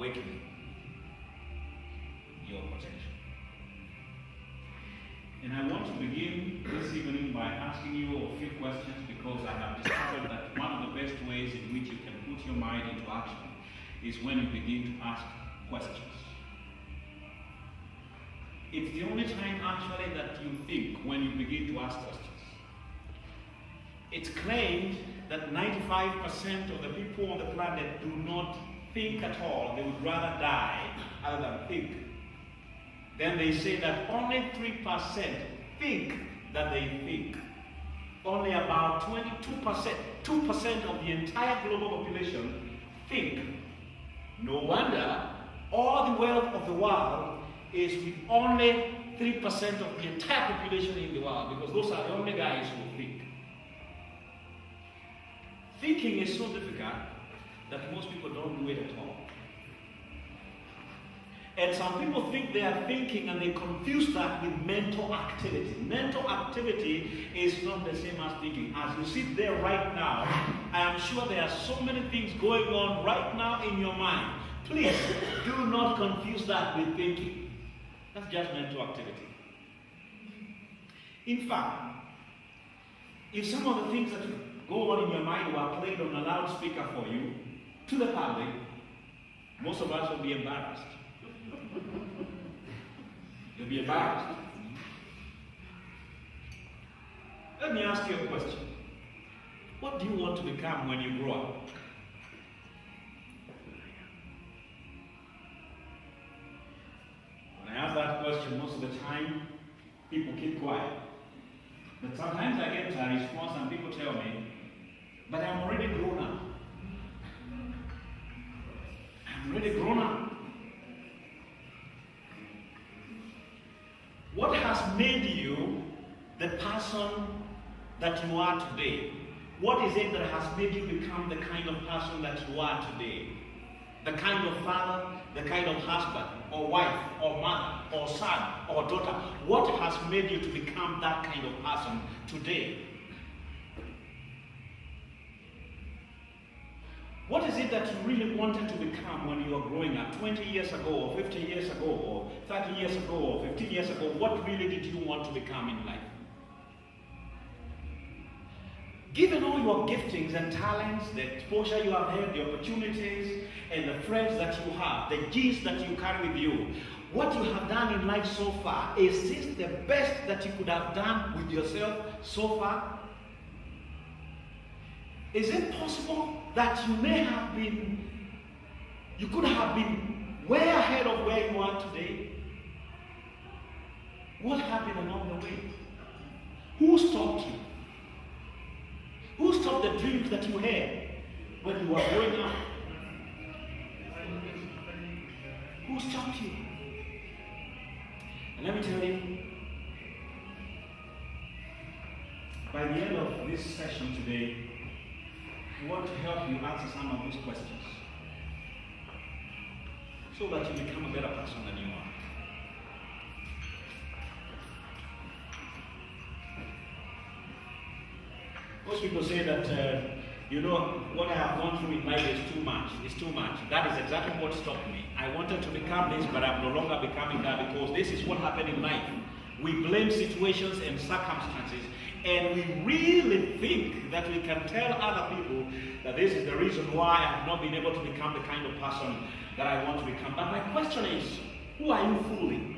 awakening your potential. And I want to begin this evening by asking you a few questions, because I have discovered that one of the best ways in which you can put your mind into action is when you begin to ask questions. It's the only time actually that you think, when you begin to ask questions. It's claimed that 95% of the people on the planet do not think at all. They would rather die other than think. Then they say that only 3% think that they think. Only about 22%, 2% of the entire global population think. No wonder all the wealth of the world is with only 3% of the entire population in the world, because those are the only guys who think. Thinking is so difficult that most people don't do it at all. And some people think they are thinking and they confuse that with mental activity. Mental activity is not the same as thinking. As you sit there right now, I am sure there are so many things going on right now in your mind. Please do not confuse that with thinking. That's just mental activity. In fact, if some of the things that go on in your mind were played on a loudspeaker for you to the public, most of us will be embarrassed. You'll be embarrassed. Let me ask you a question. What do you want to become when you grow up? When I ask that question, most of the time, people keep quiet. But sometimes I get a response and people tell me, but I'm already grown up. I'm already grown up. What has made you the person that you are today? What is it that has made you become the kind of person that you are today? The kind of father, the kind of husband, or wife, or mother, or son, or daughter. What has made you to become that kind of person today? What is it that you really wanted to become when you were growing up, 20 years ago, or 50 years ago, or 30 years ago, or 15 years ago? What really did you want to become in life? Given all your giftings and talents, the exposure you have had, the opportunities, and the friends that you have, the genes that you carry with you, what you have done in life so far, is this the best that you could have done with yourself so far? Is it possible that you could have been way ahead of where you are today? What happened along the way? Who stopped you? Who stopped the dreams that you had when you were growing up? Who stopped you? And let me tell you, by the end of this session today, I want to help you answer some of those questions so that you become a better person than you are. Most people say that, what I have gone through in life is too much. It's too much. That is exactly what stopped me. I wanted to become this, but I'm no longer becoming that, because this is what happened in life. We blame situations and circumstances, and we really think that we can tell other people that this is the reason why I have not been able to become the kind of person that I want to become. But my question is, who are you fooling?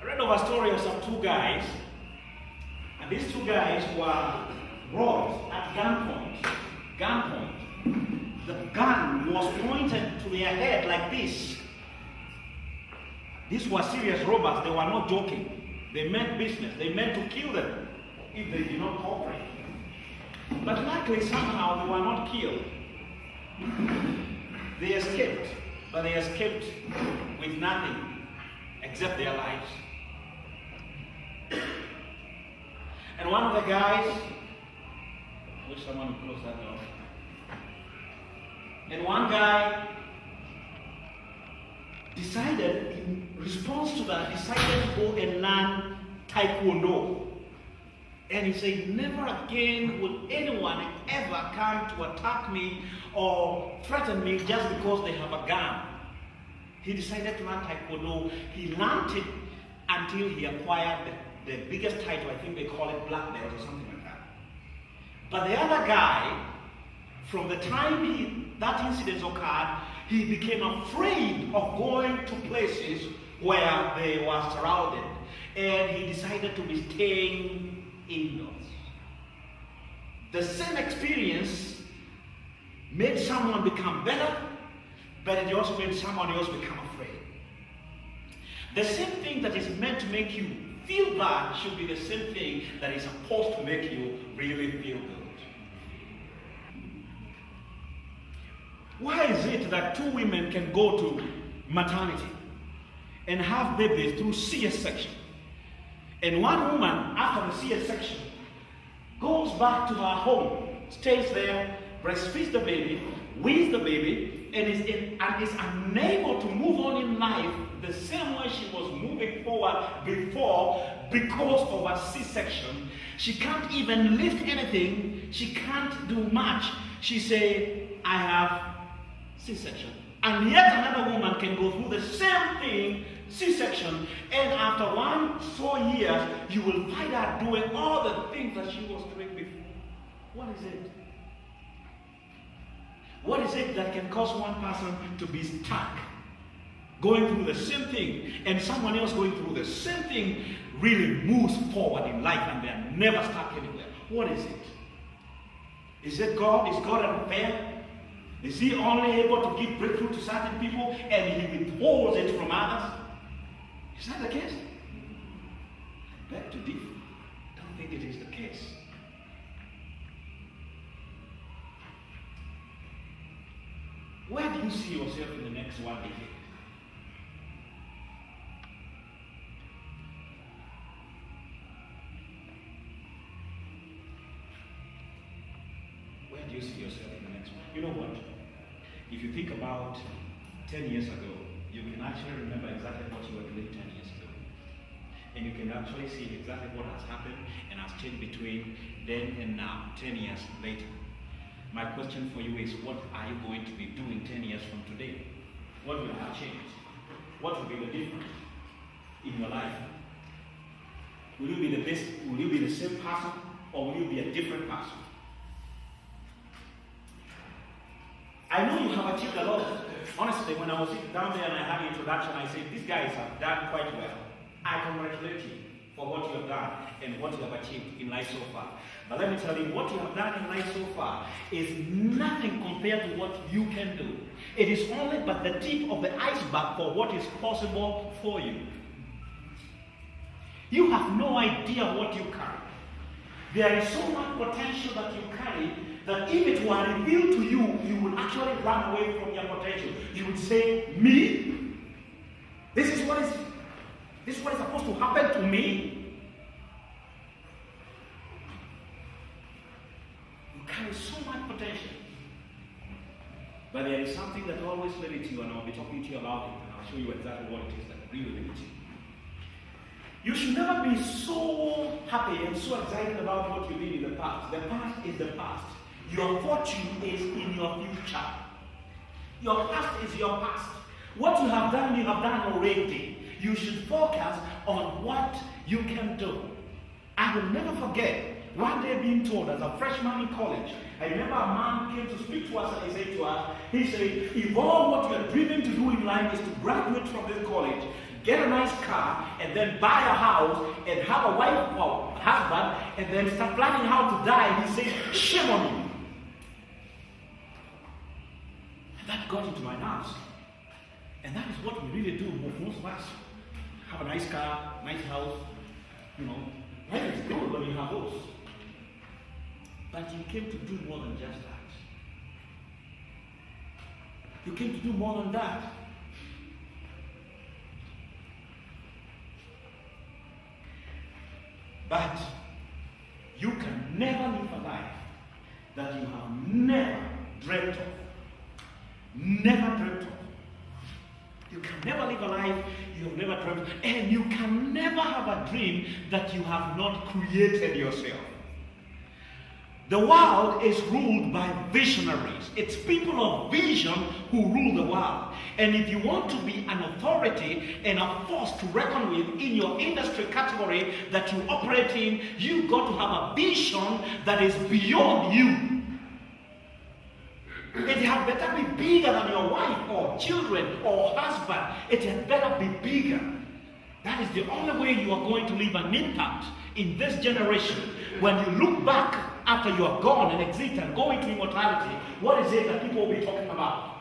I read of a story of some two guys, and these two guys were brought at gunpoint. The gun was pointed to their head like this. These were serious robbers. They were not joking. They meant business. They meant to kill them if they did not cooperate. But luckily, somehow, they were not killed. They escaped, but they escaped with nothing except their lives. And one of the guys, I wish someone would close that door. And one guy decided, in response to that, decided to go and learn Taekwondo. And he said, never again will anyone ever come to attack me or threaten me just because they have a gun. He decided to learn Taekwondo. He learned it until he acquired the biggest title. I think they call it black belt or something like that. But the other guy, from the time that incident occurred, he became afraid of going to places where they were surrounded. And he decided to be staying indoors. The same experience made someone become better, but it also made someone else become afraid. The same thing that is meant to make you feel bad should be the same thing that is supposed to make you really feel good. Why is it that two women can go to maternity and have babies through C-section, and one woman after the C-section goes back to her home, stays there, breastfeeds the baby, weans the baby, and is unable to move on in life the same way she was moving forward before because of a C-section? She can't even lift anything. She can't do much. She say, I have C-section. And yet another woman can go through the same thing, C-section, and after 1 or so years, you will find her doing all the things that she was doing before. What is it? What is it that can cause one person to be stuck, going through the same thing, and someone else going through the same thing really moves forward in life and they're never stuck anywhere? What is it? Is it God? Is God unfair? Is he only able to give breakthrough to certain people and he withholds it from others? Is that the case? I beg to differ. I don't think it is the case. Where do you see yourself in the next 1 decade? Where do you see yourself in the next one? You know what? If you think about 10 years ago, you can actually remember exactly what you were doing 10 years ago. And you can actually see exactly what has happened and has changed between then and now, 10 years later. My question for you is, what are you going to be doing 10 years from today? What will have changed? What will be the difference in your life? Will you be the best? Will you be the same person, or will you be a different person? I know you have achieved a lot. Honestly, when I was sitting down there and I had the introduction, I said, these guys have done quite well. I congratulate you for what you have done and what you have achieved in life so far. But let me tell you, what you have done in life so far is nothing compared to what you can do. It is only but the tip of the iceberg for what is possible for you. You have no idea what you carry. There is so much potential that you carry that if it were revealed to you, you would actually run away from your potential. You would say, me? This is what is supposed to happen to me? You carry so much potential. But there is something that always limits you, and I'll be talking to you about it, and I'll show you exactly what it is that really limits you. You should never be so happy and so excited about what you did in the past. The past is the past. Your fortune is in your future. Your past is your past. What you have done already. You should focus on what you can do. I will never forget one day being told as a freshman in college. I remember a man came to speak to us and he said to us, if all what you are dreaming to do in life is to graduate from this college, get a nice car, and then buy a house, and have a wife or husband, and then start planning how to die, he said, shame on you. And that got into my nerves. And that is what we really do, most of us. Have a nice car, nice house, life is good when you have those. But you came to do more than just that. You came to do more than that. But you can never live a life that you have never dreamt of. Never dreamt of. You can never live a life you have never dreamt, and you can never have a dream that you have not created yourself. The world is ruled by visionaries. It's people of vision who rule the world. And if you want to be an authority and a force to reckon with in your industry category that you operate in, you've got to have a vision that is beyond you. It had better be bigger than your wife or children or husband. It had better be bigger. That is the only way you are going to leave an impact in this generation. When you look back after you are gone and exit and go into immortality, what is it that people will be talking about?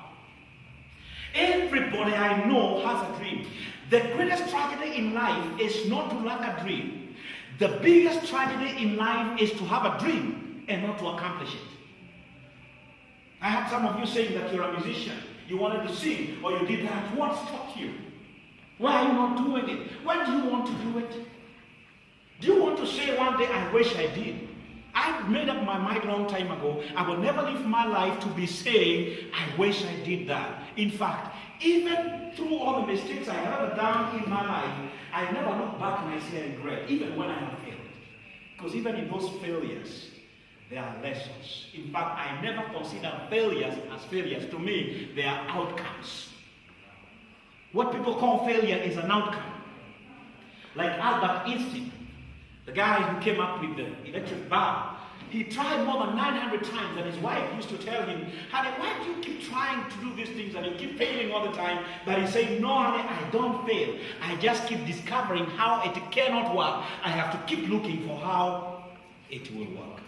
Everybody I know has a dream. The greatest tragedy in life is not to lack a dream. The biggest tragedy in life is to have a dream and not to accomplish it. I had some of you saying that you're a musician, you wanted to sing, or you did that. What stopped you? Why are you not doing it? When do you want to do it? Do you want to say one day, I wish I did? I made up my mind a long time ago. I will never live my life to be saying, I wish I did that. In fact, even through all the mistakes I have ever done in my life, I never look back and I say I regret, even when I have failed. Because even in those failures, there are lessons. In fact, I never consider failures as failures. To me, they are outcomes. What people call failure is an outcome. Like Albert Einstein, the guy who came up with the electric bulb. He tried more than 900 times, and his wife used to tell him, honey, why do you keep trying to do these things and you keep failing all the time? But he said, no, honey, I don't fail. I just keep discovering how it cannot work. I have to keep looking for how it will work.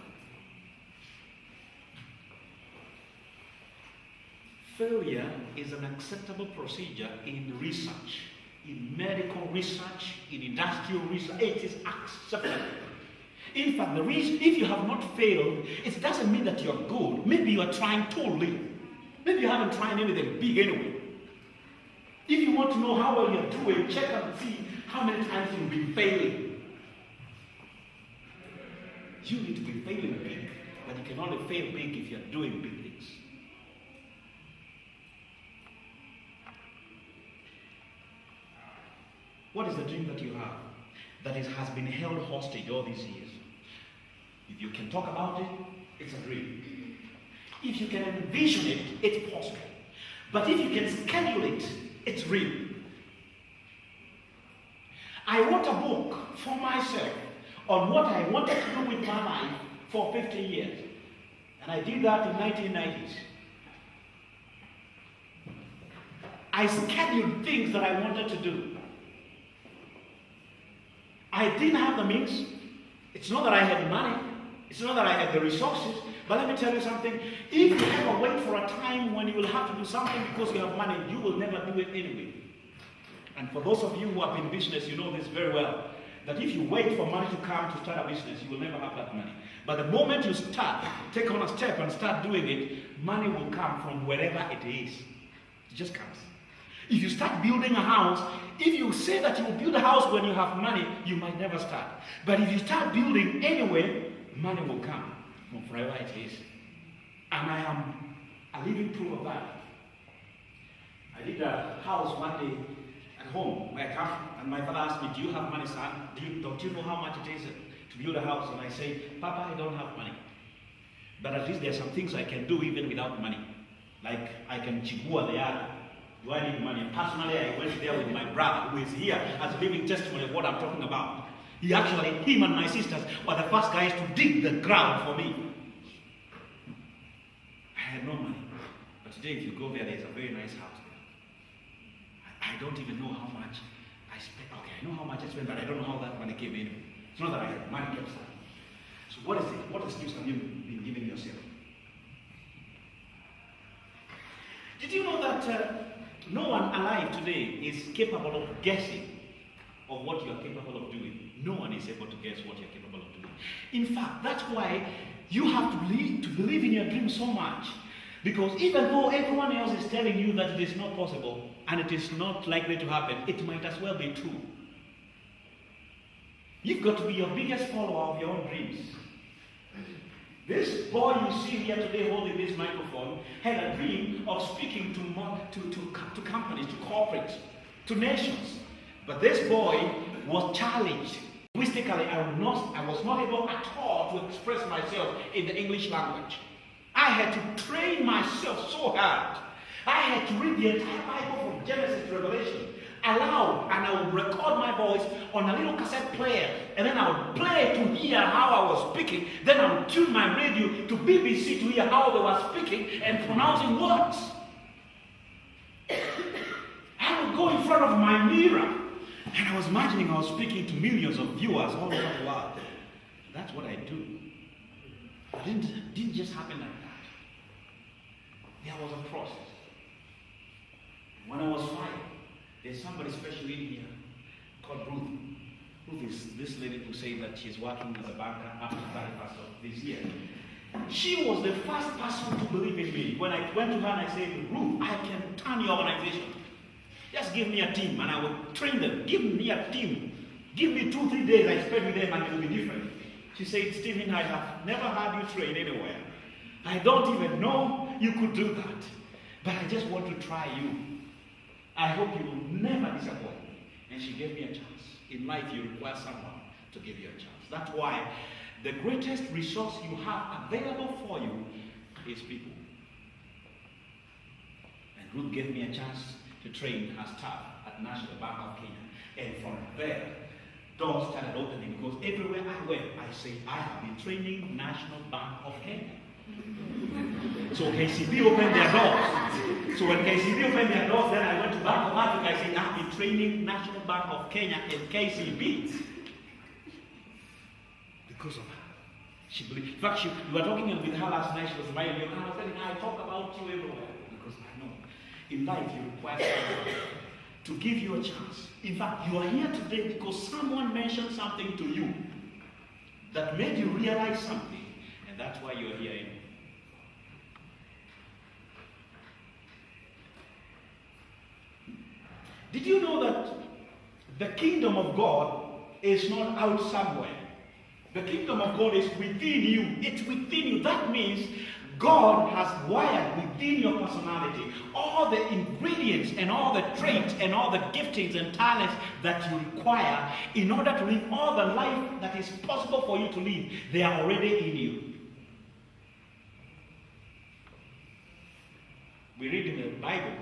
Failure is an acceptable procedure in research, in medical research, in industrial research. It is acceptable. In fact, the reason, if you have not failed, it doesn't mean that you're good. Maybe you are trying too little. Maybe you haven't tried anything big anyway. If you want to know how well you're doing, check out and see how many times you've been failing. You need to be failing big, but you can only fail big if you're doing big things. What is the dream that you have that has been held hostage all these years? If you can talk about it, it's a dream. If you can envision it, it's possible. But if you can schedule it, it's real. I wrote a book for myself on what I wanted to do with my life for 50 years. And I did that in 1990s. I scheduled things that I wanted to do. I didn't have the means. It's not that I had money. It's not that I had the resources. But let me tell you something. If you ever wait for a time when you will have to do something because you have money, you will never do it anyway. And for those of you who have been in business, you know this very well. That if you wait for money to come to start a business, you will never have that money. But the moment you start, take on a step and start doing it, money will come from wherever it is. It just comes. If you start building a house, if you say that you will build a house when you have money, you might never start. But if you start building anyway, money will come from wherever it is. And I am a living proof of that. I did a house one day at home where I come, and my father asked me, do you have money, son? Don't you know how much it is to build a house? And I say, Papa, I don't have money. But at least there are some things I can do even without money. Like I can chigua the yard. Do I need money? Personally, I went there with my brother who is here as a living testimony of what I'm talking about. Him and my sisters were the first guys to dig the ground for me. I had no money. But today, if you go there, there's a very nice house there. I don't even know how much I spent. Okay, I know how much I spent, but I don't know how that money came in. It's not that I had money kept aside. So what is it? What excuse have you been giving yourself? Did you know that no one alive today is capable of guessing of what you are capable of doing? No one is able to guess what you're capable of doing. In fact, that's why you have to believe in your dream so much. Because even though everyone else is telling you that it is not possible and it is not likely to happen, it might as well be true. You've got to be your biggest follower of your own dreams. This boy you see here today holding this microphone had a dream of speaking to companies, to corporates, to nations. But this boy was challenged. Linguistically, I was not able at all to express myself in the English language. I had to train myself so hard. I had to read the entire Bible from Genesis to Revelation aloud, and I would record my voice on a little cassette player, and then I would play to hear how I was speaking. Then I would tune my radio to BBC to hear how they were speaking and pronouncing words. I would go in front of my mirror, and I was imagining I was speaking to millions of viewers all over the world. That's what I do. It didn't just happen like that. There was a process. When I was 5, there's somebody special in here called Ruth. Ruth is this lady who said that she's working as a banker after the 31st of this year. She was the first person to believe in me. When I went to her and I said, Ruth, I can turn your organization. Just give me a team and I will train them. Give me a team. Give me 2-3 days I spend with them and it will be different. She said, Stephen, I have never had you train anywhere. I don't even know you could do that. But I just want to try you. I hope you will never disappoint me. And she gave me a chance. In life, you require someone to give you a chance. That's why the greatest resource you have available for you is people. And Ruth gave me a chance to train as staff at National Bank of Kenya. And from there, doors started opening because everywhere I went, I said, I have been training National Bank of Kenya. So KCB opened their doors. So when KCB opened their doors, then I went to Bank of Africa. I said, I've been training National Bank of Kenya and KCB. Because of her. She believed. In fact, we were talking with her last night. She was smiling. And I was telling her, I talk about you everywhere. Because I know in life you require someone to give you a chance. In fact, you are here today because someone mentioned something to you that made you realize something. And that's why you are here. Did you know that the kingdom of God is not out somewhere? The kingdom of God is within you. It's within you. That means God has wired within your personality all the ingredients and all the traits and all the giftings and talents that you require in order to live all the life that is possible for you to live. They are already in you. We read in the Bible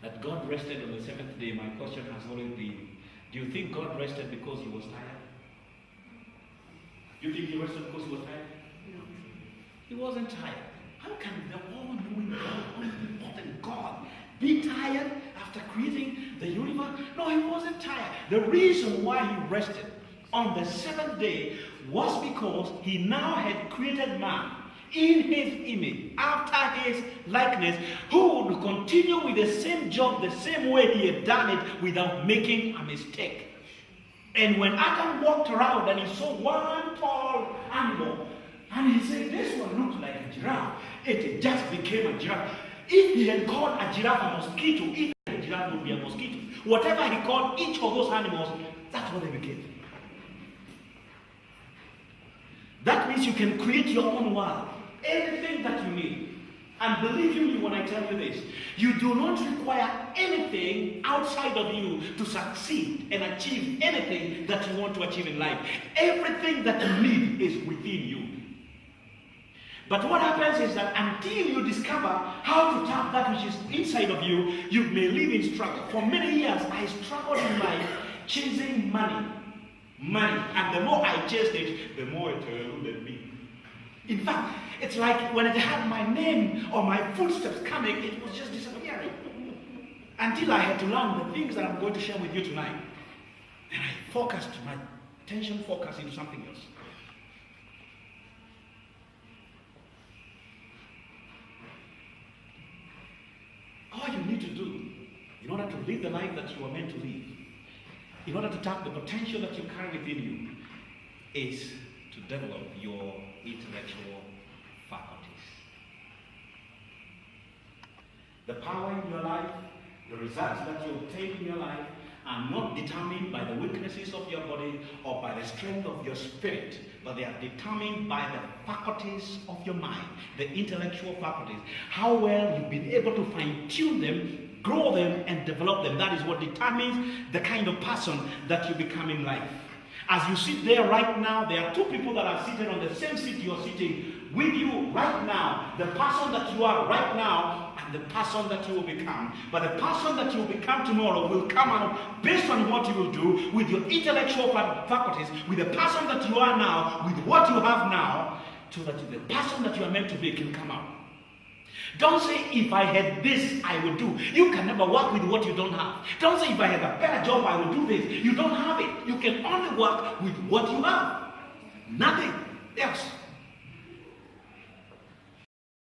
that God rested on the 7th day. My question has always been, do you think God rested because he was tired? Do you think he rested because he was tired? No. He wasn't tired. How can the all-knowing God, all-important God, be tired after creating the universe? No, he wasn't tired. The reason why he rested on the 7th day was because he now had created man in his image, after his likeness, who would continue with the same job, the same way he had done it without making a mistake. And when Adam walked around and he saw one tall animal, and he said, this one looks like a giraffe, it just became a giraffe. If he had called a giraffe a mosquito, if a giraffe would be a mosquito. Whatever he called each of those animals, that's what they became. That means you can create your own world. Anything that you need. And believe me when I tell you this, you do not require anything outside of you to succeed and achieve anything that you want to achieve in life. Everything that you need is within you. But what happens is that until you discover how to tap that which is inside of you, you may live in struggle. For many years, I struggled in life chasing money. And the more I chased it, the more it eluded me. In fact, it's like when it had my name or my footsteps coming, it was just disappearing. Until I had to learn the things that I'm going to share with you tonight. And I focused, my attention focused into something else. All you need to do in order to live the life that you are meant to live, in order to tap the potential that you carry within you, is to develop your intellectual faculties. The power in your life, the results that you obtain in your life, are not determined by the weaknesses of your body or by the strength of your spirit, but they are determined by the faculties of your mind, the intellectual faculties. How well you've been able to fine-tune them, grow them, and develop them. That is what determines the kind of person that you become in life. As you sit there right now, there are two people that are seated on the same seat you're sitting with you right now. The person that you are right now and the person that you will become. But the person that you will become tomorrow will come out based on what you will do with your intellectual faculties, with the person that you are now, with what you have now, so that the person that you are meant to be can come out. Don't say, if I had this, I would do. You can never work with what you don't have. Don't say, if I had a better job, I would do this. You don't have it. You can only work with what you have. Nothing else.